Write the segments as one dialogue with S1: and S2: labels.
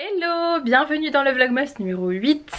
S1: Hello, bienvenue dans le Vlogmas numéro 8.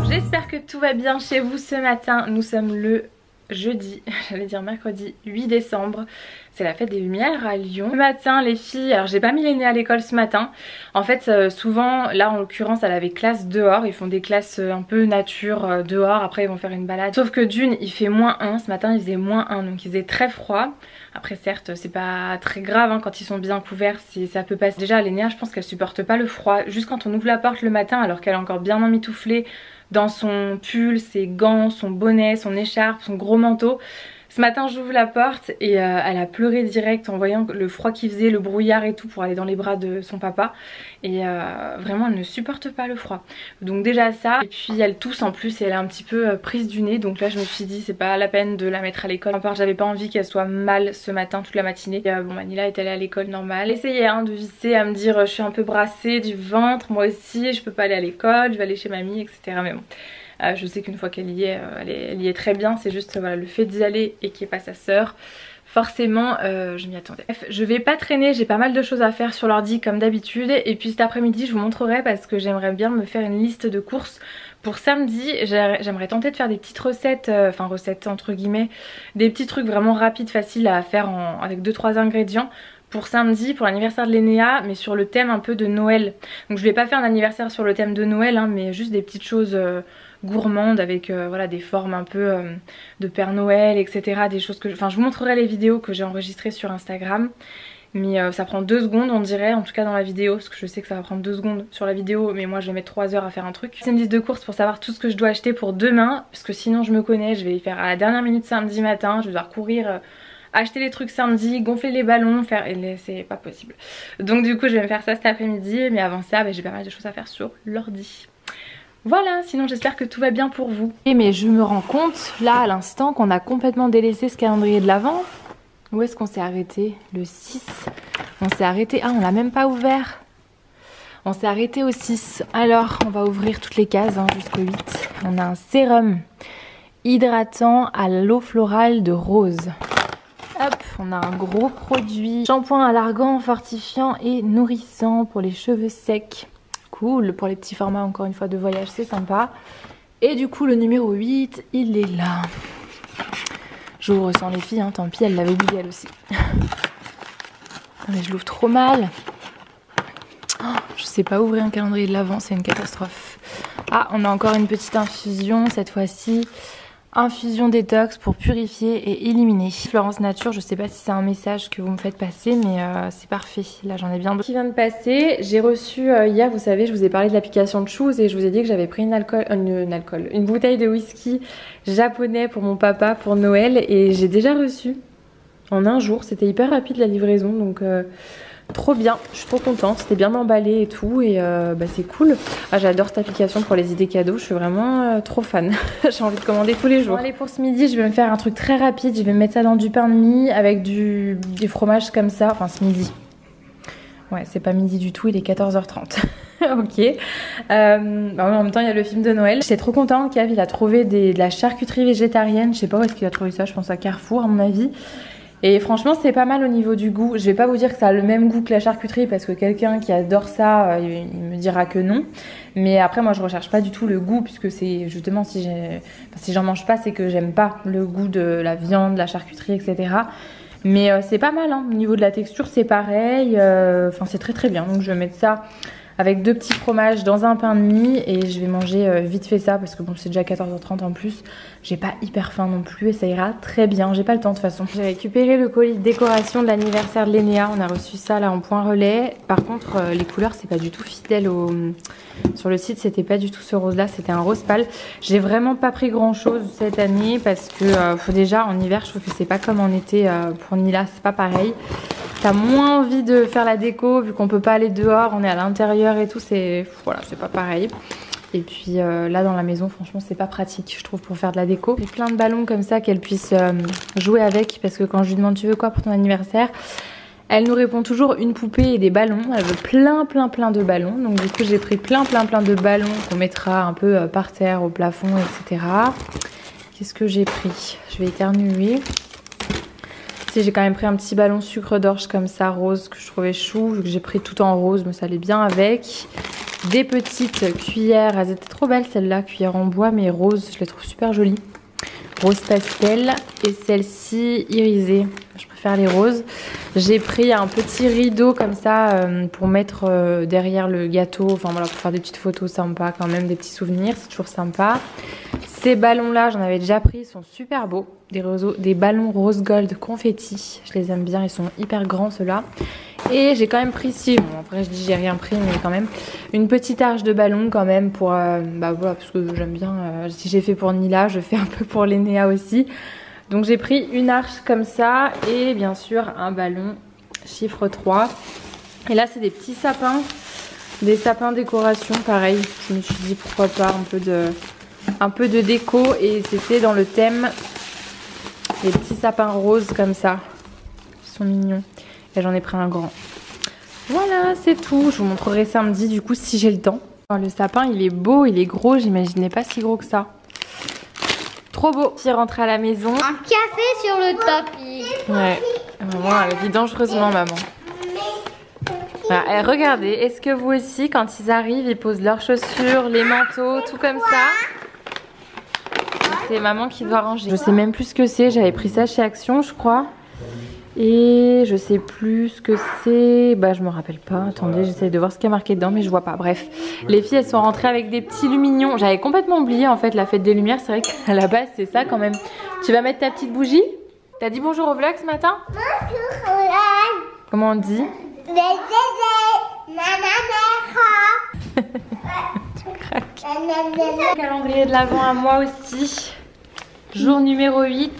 S1: J'espère que tout va bien chez vous ce matin. Nous sommes le jeudi, j'allais dire mercredi 8 décembre. C'est la fête des Lumières à Lyon. Ce matin les filles, alors j'ai pas mis l'aînée à l'école ce matin. En fait souvent, là en l'occurrence elle avait classe dehors. Ils font des classes un peu nature dehors. Après ils vont faire une balade. Sauf que d'une il fait -1, ce matin il faisait -1. Donc il faisait très froid. Après certes c'est pas très grave hein, quand ils sont bien couverts, ça peut passer. Déjà Lénéa je pense qu'elle supporte pas le froid. Juste quand on ouvre la porte le matin alors qu'elle est encore bien emmitouflée dans son pull, ses gants, son bonnet, son écharpe, son gros manteau. Ce matin j'ouvre la porte et elle a pleuré direct en voyant le froid qu'il faisait, le brouillard et tout pour aller dans les bras de son papa. Et vraiment elle ne supporte pas le froid. Donc déjà ça, et puis elle tousse en plus et elle est un petit peu prise du nez. Donc là je me suis dit c'est pas la peine de la mettre à l'école. À part j'avais pas envie qu'elle soit mal ce matin toute la matinée. Et, bon Manila est allée à l'école normale. J'essayais hein, de visser à me dire je suis un peu brassée du ventre, moi aussi je peux pas aller à l'école, je vais aller chez mamie etc. Mais bon. Je sais qu'une fois qu'elle y est, elle y est très bien. C'est juste voilà, le fait d'y aller et qu'il n'y ait pas sa sœur. Forcément je m'y attendais. Bref, je vais pas traîner, j'ai pas mal de choses à faire sur l'ordi comme d'habitude. Et puis cet après-midi je vous montrerai parce que j'aimerais bien me faire une liste de courses. Pour samedi j'aimerais tenter de faire des petites recettes, enfin recettes entre guillemets, des petits trucs vraiment rapides, faciles à faire avec 2-3 ingrédients. Pour samedi, pour l'anniversaire de Lénéa, mais sur le thème un peu de Noël. Donc je vais pas faire un anniversaire sur le thème de Noël hein, mais juste des petites choses gourmandes avec voilà, des formes un peu de Père Noël etc. Des choses que enfin je vous montrerai les vidéos que j'ai enregistrées sur Instagram. Mais ça prend 2 secondes on dirait, en tout cas dans la vidéo, parce que je sais que ça va prendre 2 secondes sur la vidéo, mais moi je vais mettre 3 heures à faire un truc. C'est une liste de courses pour savoir tout ce que je dois acheter pour demain, parce que sinon je me connais, je vais y faire à la dernière minute samedi matin, je vais devoir courir... acheter les trucs samedi, gonfler les ballons, faire... et c'est pas possible. Donc du coup je vais me faire ça cet après-midi, mais avant ça j'ai pas mal de choses à faire sur l'ordi. Voilà, sinon j'espère que tout va bien pour vous. Et mais je me rends compte là à l'instant qu'on a complètement délaissé ce calendrier de l'Avent. Où est-ce qu'on s'est arrêté? Le 6. On s'est arrêté... Ah on l'a même pas ouvert. On s'est arrêté au 6. Alors on va ouvrir toutes les cases hein, jusqu'au 8. On a un sérum hydratant à l'eau florale de rose. Hop, on a un gros produit. Shampoing alargant, fortifiant et nourrissant pour les cheveux secs. Cool, pour les petits formats encore une fois de voyage, c'est sympa. Et du coup le numéro 8, il est là. J'ouvre sans les filles, hein, tant pis, elle l'avait oublié elle aussi. Mais je l'ouvre trop mal. Oh, je sais pas ouvrir un calendrier de l'Avent, c'est une catastrophe. Ah, on a encore une petite infusion cette fois-ci. Infusion détox pour purifier et éliminer. Florence Nature, je sais pas si c'est un message que vous me faites passer, mais c'est parfait. Là j'en ai bien d'autres qui vient de passer. J'ai reçu hier, vous savez, je vous ai parlé de l'application de Choose et je vous ai dit que j'avais pris une bouteille de whisky japonais pour mon papa pour Noël et j'ai déjà reçu en un jour. C'était hyper rapide la livraison donc... trop bien, je suis trop contente, c'était bien emballé et tout et c'est cool. Ah, j'adore cette application pour les idées cadeaux, je suis vraiment trop fan. J'ai envie de commander tous les jours. Bon, allez, pour ce midi, je vais me faire un truc très rapide, je vais me mettre ça dans du pain de mie avec du fromage comme ça, enfin ce midi. Ouais, c'est pas midi du tout, il est 14h30. Ok. En même temps, il y a le film de Noël. J'étais trop contente, Kev, il a trouvé de la charcuterie végétarienne, je sais pas où est-ce qu'il a trouvé ça, je pense à Carrefour à mon avis. Et franchement c'est pas mal au niveau du goût. Je vais pas vous dire que ça a le même goût que la charcuterie parce que quelqu'un qui adore ça il me dira que non. Mais après moi je recherche pas du tout le goût puisque c'est justement si j'en mange pas c'est que j'aime pas le goût de la viande, de la charcuterie etc. Mais c'est pas mal hein. Au niveau de la texture c'est pareil, enfin c'est très très bien. Donc je vais mettre ça avec 2 petits fromages dans un pain de mie et je vais manger vite fait ça parce que bon c'est déjà 14h30 en plus. J'ai pas hyper faim non plus et ça ira très bien, j'ai pas le temps de toute façon. J'ai récupéré le colis de décoration de l'anniversaire de Lénéa, on a reçu ça là en point relais. Par contre les couleurs c'est pas du tout fidèle au... Sur le site c'était pas du tout ce rose là, c'était un rose pâle. J'ai vraiment pas pris grand chose cette année parce que déjà en hiver je trouve que c'est pas comme en été pour Nila, c'est pas pareil. T'as moins envie de faire la déco vu qu'on peut pas aller dehors, on est à l'intérieur et tout, c'est voilà, c'est pas pareil. Et puis là dans la maison franchement c'est pas pratique je trouve pour faire de la déco. J'ai plein de ballons comme ça qu'elle puisse jouer avec parce que quand je lui demande tu veux quoi pour ton anniversaire, elle nous répond toujours une poupée et des ballons. Elle veut plein de ballons. Donc du coup j'ai pris plein de ballons qu'on mettra un peu par terre, au plafond, etc. Qu'est-ce que j'ai pris? Je vais éternuer. Ici j'ai quand même pris un petit ballon sucre d'orge comme ça, rose, que je trouvais chou. Vu que j'ai pris tout en rose, mais ça allait bien avec. Des petites cuillères, elles étaient trop belles celles-là, cuillères en bois mais rose, je les trouve super jolies. Rose pastel et celle-ci irisée, je préfère les roses. J'ai pris un petit rideau comme ça pour mettre derrière le gâteau, enfin voilà, pour faire des petites photos sympas quand même, des petits souvenirs, c'est toujours sympa. Ces ballons là j'en avais déjà pris, ils sont super beaux, des ballons rose gold confetti, je les aime bien, ils sont hyper grands ceux-là. Et j'ai quand même pris ici, bon après je dis j'ai rien pris mais quand même, une petite arche de ballon quand même pour, bah voilà, parce que j'aime bien, si j'ai fait pour Nila, je fais un peu pour Lénéa aussi. Donc j'ai pris une arche comme ça et bien sûr un ballon chiffre 3. Et là c'est des petits sapins, des sapins décoration pareil, je me suis dit pourquoi pas un peu de déco et c'était dans le thème des petits sapins roses comme ça, ils sont mignons. Et j'en ai pris un grand. Voilà, c'est tout. Je vous montrerai samedi du coup si j'ai le temps. Alors, le sapin, il est beau, il est gros. J'imaginais pas si gros que ça. Trop beau. Puis rentrer à la maison.
S2: Un café sur le tapis.
S1: Ouais. Maman, elle vit dangereusement, maman. Voilà, et regardez, est-ce que vous aussi, quand ils arrivent, ils posent leurs chaussures, les manteaux, tout comme ça? C'est maman qui doit ranger. Je sais même plus ce que c'est. J'avais pris ça chez Action, je crois. Et je sais plus ce que c'est, bah je me rappelle pas, attendez j'essaie de voir ce qu'il y a marqué dedans mais je vois pas, bref. Les filles elles sont rentrées avec des petits lumignons, j'avais complètement oublié en fait la fête des lumières, c'est vrai qu'à la base c'est ça quand même. Tu vas mettre ta petite bougie? T'as dit bonjour au vlog ce matin? Bonjour au vlog. Comment on dit? Tu craques. Calendrier de l'Avent à moi aussi. Jour numéro 8,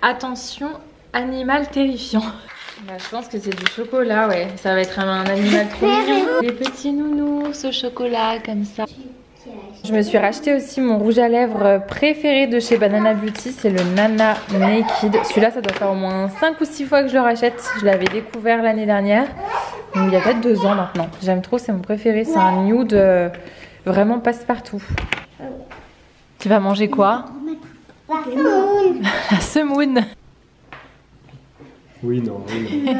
S1: attention. Animal terrifiant. Bah, je pense que c'est du chocolat, ouais. Ça va être un animal trop mignon. Les petits nounous au chocolat, comme ça. Je me suis racheté aussi mon rouge à lèvres préféré de chez Banana Beauty. C'est le Nana Naked. Celui-là, ça doit faire au moins 5 ou 6 fois que je le rachète. Je l'avais découvert l'année dernière. Donc, il y a peut-être 2 ans maintenant. J'aime trop, c'est mon préféré. C'est un nude vraiment passe-partout. Tu vas manger quoi? La semoule. La semoule.
S3: Oui, non, oui, non.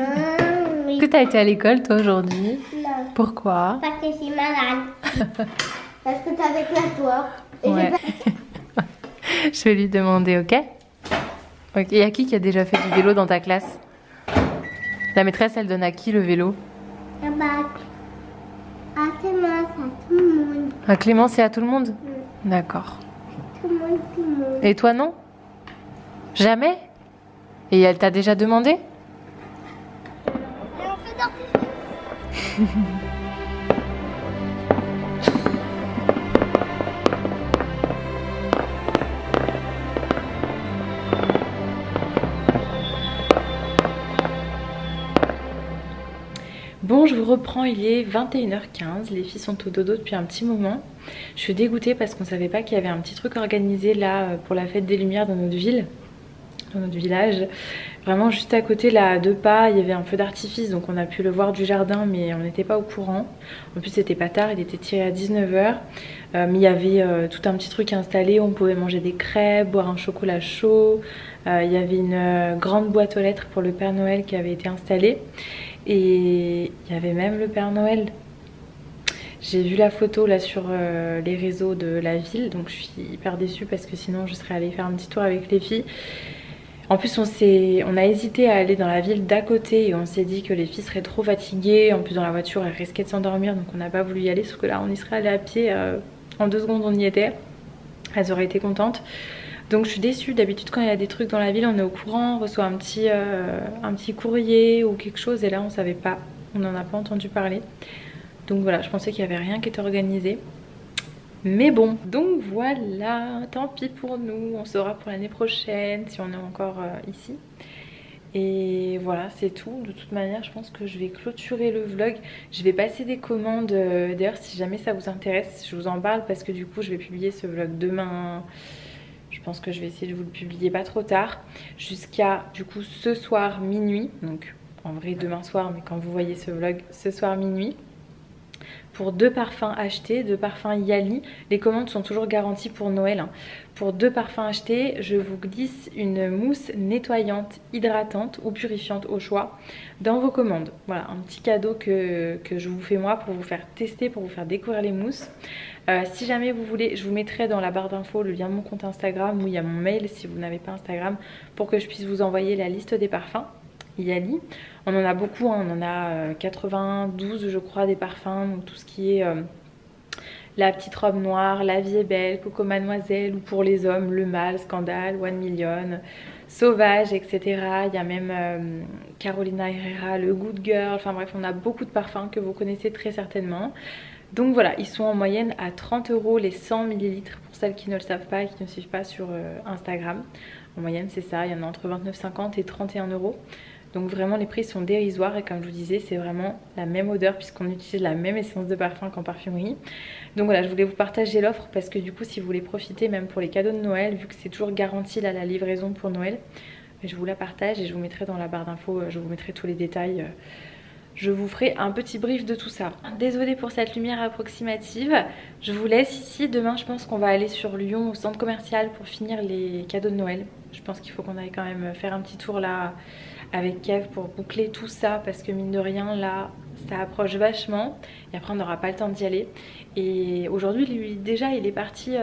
S1: Est-ce que tu as été à l'école toi aujourd'hui?
S2: Non.
S1: Pourquoi?
S2: Parce que je suis malade. Parce que t'avais toi.
S1: Ouais. Je vais lui demander, ok? Ok. Et à qui a déjà fait du vélo dans ta classe? La maîtresse, elle donne à qui le vélo?
S2: À Clémence, à tout le monde.
S1: À Clémence et à tout le monde? D'accord.
S2: Tout le monde, tout le monde.
S1: Et toi non? Jamais? Et elle t'a déjà demandé?
S2: Et on fait dans...
S1: Bon, je vous reprends, il est 21h15, les filles sont au dodo depuis un petit moment. Je suis dégoûtée parce qu'on savait pas qu'il y avait un petit truc organisé là pour la fête des Lumières dans notre ville, dans notre village. Vraiment juste à côté là, à 2 pas, il y avait un feu d'artifice donc on a pu le voir du jardin mais on n'était pas au courant. En plus c'était pas tard, il était tiré à 19h. Mais il y avait tout un petit truc installé, on pouvait manger des crêpes, boire un chocolat chaud. Il y avait une grande boîte aux lettres pour le Père Noël qui avait été installée. Et il y avait même le Père Noël. J'ai vu la photo là sur les réseaux de la ville, donc je suis hyper déçue parce que sinon je serais allée faire un petit tour avec les filles. En plus on a hésité à aller dans la ville d'à côté et on s'est dit que les filles seraient trop fatiguées. En plus dans la voiture elles risquaient de s'endormir donc on n'a pas voulu y aller, sauf que là on y serait allé à pied, en 2 secondes on y était. Elles auraient été contentes. Donc je suis déçue, d'habitude quand il y a des trucs dans la ville on est au courant, on reçoit un petit courrier ou quelque chose et là on savait pas, on n'en a pas entendu parler. Donc voilà, je pensais qu'il n'y avait rien qui était organisé. Mais bon, donc voilà, tant pis pour nous, on saura pour l'année prochaine si on est encore ici. Et voilà, c'est tout. De toute manière, je pense que je vais clôturer le vlog. Je vais passer des commandes, d'ailleurs si jamais ça vous intéresse, je vous en parle parce que du coup je vais publier ce vlog demain. Je pense que je vais essayer de vous le publier pas trop tard, jusqu'à du coup ce soir minuit, donc en vrai demain soir, mais quand vous voyez ce vlog, ce soir minuit. pour 2 parfums achetés, 2 parfums Yali. Les commandes sont toujours garanties pour Noël. Pour 2 parfums achetés, je vous glisse une mousse nettoyante, hydratante ou purifiante au choix dans vos commandes. Voilà, un petit cadeau que je vous fais moi pour vous faire tester, pour vous faire découvrir les mousses. Si jamais vous voulez, je vous mettrai dans la barre d'infos le lien de mon compte Instagram, où il y a mon mail si vous n'avez pas Instagram, pour que je puisse vous envoyer la liste des parfums Yali. On en a beaucoup, hein, on en a 92 je crois des parfums, donc tout ce qui est la petite robe noire, La vie est belle, Coco Mademoiselle, ou pour les hommes Le Mal, Scandale, 1 Million, Sauvage, etc. Il y a même Carolina Herrera, Le Good Girl, enfin bref on a beaucoup de parfums que vous connaissez très certainement. Donc voilà, ils sont en moyenne à 30 € les 100 ml pour celles qui ne le savent pas et qui ne suivent pas sur Instagram. En moyenne c'est ça, il y en a entre 29,50 et 31 €. Donc vraiment les prix sont dérisoires et comme je vous disais c'est vraiment la même odeur puisqu'on utilise la même essence de parfum qu'en parfumerie. Donc voilà, je voulais vous partager l'offre parce que du coup si vous voulez profiter même pour les cadeaux de Noël, vu que c'est toujours garanti là la livraison pour Noël, je vous la partage et je vous mettrai dans la barre d'infos, je vous mettrai tous les détails. Je vous ferai un petit brief de tout ça. Désolée pour cette lumière approximative. Je vous laisse ici. Demain je pense qu'on va aller sur Lyon au centre commercial pour finir les cadeaux de Noël. Je pense qu'il faut qu'on aille quand même faire un petit tour là avec Kev pour boucler tout ça parce que mine de rien là ça approche vachement et après on n'aura pas le temps d'y aller. Et aujourd'hui lui déjà il est parti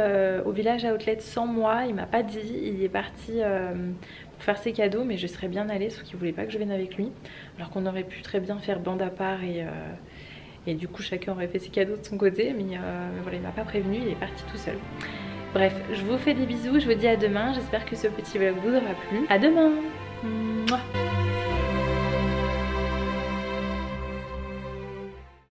S1: au village à Outlet sans moi, il m'a pas dit, il est parti pour faire ses cadeaux mais je serais bien allée sauf qu'il voulait pas que je vienne avec lui alors qu'on aurait pu très bien faire bande à part et du coup chacun aurait fait ses cadeaux de son côté mais voilà il m'a pas prévenu, il est parti tout seul. Bref, je vous fais des bisous, je vous dis à demain, j'espère que ce petit vlog vous aura plu. À demain. Mouah.